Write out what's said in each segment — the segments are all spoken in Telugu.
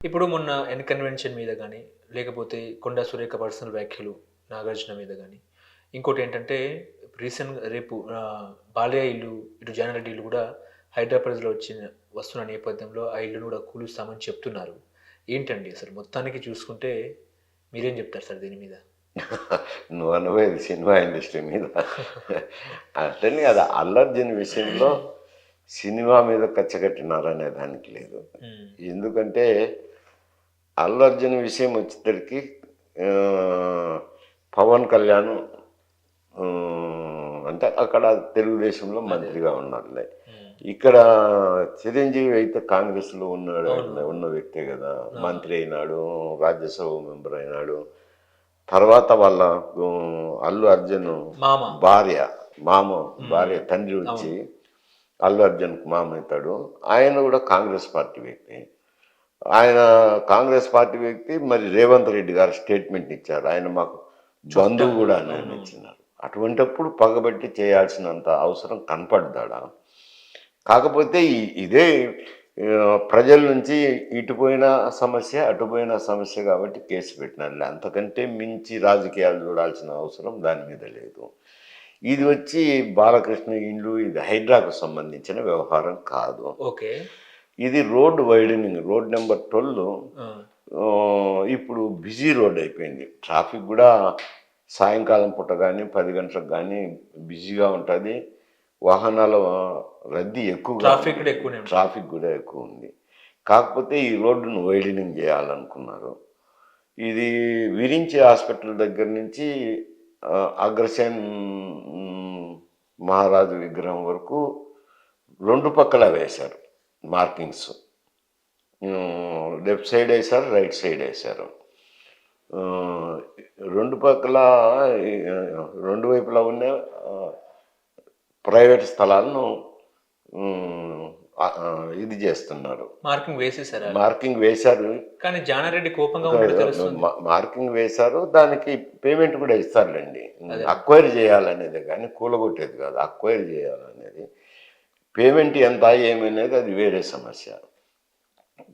ఇప్పుడు మొన్న కన్వెన్షన్ మీద గానీ, లేకపోతే కొండా సురేఖ పర్సనల్ వ్యాఖ్యలు నాగార్జున మీద గానీ, ఇంకోటేంటంటే రేపు బాలయ్య ఇల్లు, ఇటు జానారెడ్డి ఇల్లు గూడా హైదరాబాద్‌లో వస్తున్న నేపథ్యంలో ఆ ఇల్లును గూడా కూలుస్తామని చెప్తున్నారు. ఏంటండి అసలు మొత్తానికి చూసుకుంటే మీరేం జెప్తారు సార్ దీని మీద? నువ్వు అనుభవేది సినిమా ఇండస్ట్రీ మీద అట్లని కదా. అల్లు అర్జున్ విషయంలో సినిమా మీద కచ్చగట్టినారనే దానికి లేదు. ఎందుకంటే అల్లు అర్జున్ విషయం వచ్చేసరికి పవన్ కళ్యాణ్ అంటే అక్కడ తెలుగుదేశంలో మంత్రిగా ఉన్నారులే. ఇక్కడ చిరంజీవి అయితే కాంగ్రెస్లో ఉన్న వ్యక్తే కదా. మంత్రి అయినాడు, రాజ్యసభ మెంబర్ అయినాడు. తర్వాత వాళ్ళ అల్లు అర్జున్ భార్య తండ్రి వచ్చి అల్లు అర్జున్కి మామ అవుతాడు. ఆయన కూడా కాంగ్రెస్ పార్టీ వ్యక్తి. ఆయన కాంగ్రెస్ పార్టీ వ్యక్తి. మరి రేవంత్ రెడ్డి గారు స్టేట్మెంట్ ఇచ్చారు, ఆయన మాకు బంధువు కూడా నిర్ణయించినారు. అటువంటిప్పుడు పగబట్టి చేయాల్సినంత అవసరం కనపడ్డాడా? కాకపోతే ఇదే ప్రజల నుంచి ఇటుపోయిన సమస్య అటుపోయిన సమస్య కాబట్టి కేసు పెట్టినారు. అంతకంటే మించి రాజకీయాలు చూడాల్సిన అవసరం దాని మీద లేదు. ఇది వచ్చి బాలకృష్ణ ఇల్లు, ఇది హైడ్రాకు సంబంధించిన వ్యవహారం కాదు. ఓకే, ఇది రోడ్ వైడనింగ్. రోడ్ నెంబర్ 12 ఇప్పుడు బిజీ రోడ్ అయిపోయింది. ట్రాఫిక్ కూడా సాయంకాలం పూట కానీ 10 గంటలకు కానీ బిజీగా ఉంటుంది. వాహనాల రద్దీ ట్రాఫిక్ కూడా ఎక్కువ ఉంది. కాకపోతే ఈ రోడ్డును వైడనింగ్ చేయాలనుకున్నారు. ఇది విరించి హాస్పిటల్ దగ్గర నుంచి అగ్రసేన్ మహారాజు విగ్రహం వరకు 2 పక్కల వేశారు మార్కింగ్స్. లెఫ్ట్ సైడ్ వేశారు, రైట్ సైడ్ వేశారు. 2 పక్కల 2 వైపులా ఉన్న ప్రైవేట్ స్థలాలను ఇది చేస్తున్నారు. మార్కింగ్ వేశారు కానీ జానారెడ్డి కోపంగా మార్కింగ్ వేశారు. దానికి పేమెంట్ కూడా ఇస్తారులేండి. అక్వైర్ చేయాలనేది కానీ కూలగొట్టేది కాదు. అక్వైర్ చేయాలనేది పేమెంట్ ఎంత ఏమనేది అది వేరే సమస్య.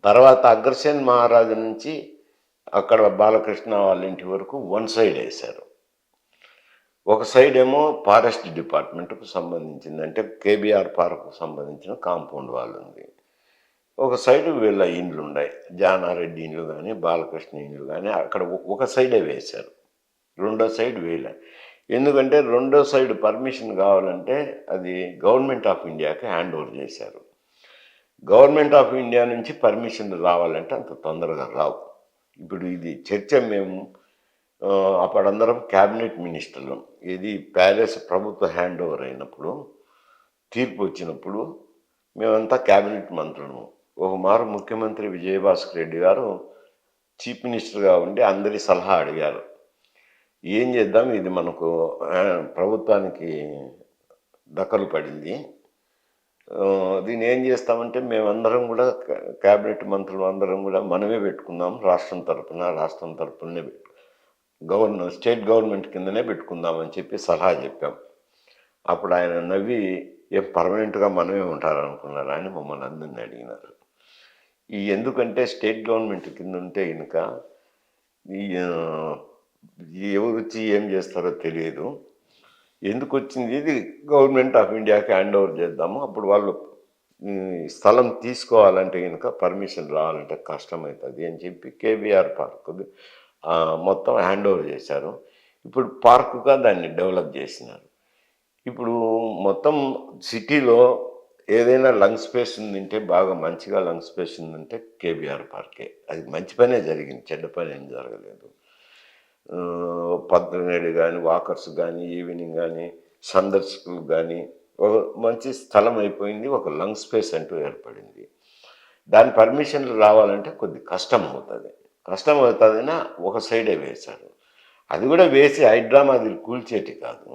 తర్వాత అగ్రసేన్ మహారాజు నుంచి అక్కడ బాలకృష్ణ వాళ్ళ ఇంటి వరకు 1 సైడ్ వేశారు. ఒక సైడ్ ఏమో ఫారెస్ట్ డిపార్ట్మెంట్కు సంబంధించింది, అంటే కేబీఆర్ పార్క్కు సంబంధించిన కాంపౌండ్ వాళ్ళు ఉంది. ఒక సైడ్ వీళ్ళ ఇండ్లు ఉన్నాయి, జానారెడ్డి ఇండ్లు కానీ బాలకృష్ణ ఇండ్లు కానీ. అక్కడ ఒక సైడే వేశారు, రెండో సైడ్ వేయలే. ఎందుకంటే రెండో సైడ్ పర్మిషన్ కావాలంటే అది గవర్నమెంట్ ఆఫ్ ఇండియాకి హ్యాండ్ ఓవర్ చేశారు. గవర్నమెంట్ ఆఫ్ ఇండియా నుంచి పర్మిషన్ రావాలంటే అంత తొందరగా రావు. ఇప్పుడు ఇది చర్చ మేము అప్పుడందరం క్యాబినెట్ మినిస్టర్లు, ఇది ప్యాలెస్ ప్రభుత్వ హ్యాండ్ ఓవర్ అయినప్పుడు తీర్పు వచ్చినప్పుడు మేమంతా క్యాబినెట్ మంత్రులము. ఒక మారు ముఖ్యమంత్రి విజయభాస్కర్ రెడ్డి గారు చీఫ్ మినిస్టర్గా ఉండి అందరి సలహా అడిగారు, ఏం చేద్దాం, ఇది మనకు ప్రభుత్వానికి దఖలు పడింది, దీన్ని ఏం చేస్తామంటే మేమందరం కూడా క్యాబినెట్ మంత్రులు అందరం కూడా మనమే పెట్టుకుందాం, రాష్ట్రం తరపునే స్టేట్ గవర్నమెంట్ కిందనే పెట్టుకుందామని చెప్పి సలహా చెప్పాం. అప్పుడు ఆయన నవ్వి, ఏం పర్మనెంట్గా మనమే ఉంటారనుకున్నారు అని మమ్మల్ని అందరినీ అడిగినారు. ఎందుకంటే స్టేట్ గవర్నమెంట్ కింద ఉంటే కనుక ఎవరు వచ్చి ఏం చేస్తారో తెలియదు. ఎందుకు వచ్చింది, ఇది గవర్నమెంట్ ఆఫ్ ఇండియాకి హ్యాండ్ ఓవర్ చేద్దాము, అప్పుడు వాళ్ళు స్థలం తీసుకోవాలంటే కనుక పర్మిషన్ రావాలంటే కష్టమవుతుంది అని చెప్పి కేబీఆర్ పార్క్ మొత్తం హ్యాండ్ ఓవర్ చేశారు. ఇప్పుడు పార్కుగా దాన్ని డెవలప్ చేసినారు. ఇప్పుడు మొత్తం సిటీలో ఏదైనా లంగ్ స్పేస్ ఉందంటే, బాగా మంచిగా లంగ్ స్పేస్ ఉందంటే కేబీఆర్ పార్కే. అది మంచి పనే జరిగింది, చెడ్డ పని ఏం జరగలేదు. పద్దెనేడు కానీ వాకర్స్ కానీ ఈవినింగ్ కానీ సందర్శకులు కానీ ఒక మంచి స్థలం అయిపోయింది, ఒక లంగ్ స్పేస్ అంటూ ఏర్పడింది. దాని పర్మిషన్లు రావాలంటే కొద్ది కష్టం అవుతుందని ఒక సైడే వేశారు. అది కూడా వేసి హైడ్రామాది కూల్చేటి కాదు,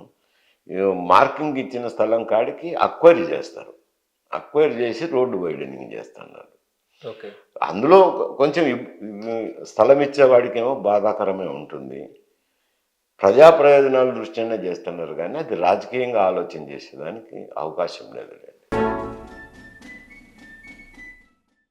మార్కింగ్ ఇచ్చిన స్థలం కాడికి అక్వైర్ చేస్తారు, అక్వైర్ చేసి రోడ్డు వైడనింగ్ చేస్తున్నారు. అందులో కొంచెం స్థలం ఇచ్చేవాడికేమో బాధాకరమే ఉంటుంది, ప్రజా ప్రయోజనాల దృష్ట్యానే చేస్తున్నారు, కానీ అది రాజకీయంగా ఆలోచన చేసేదానికి అవకాశం లేదు.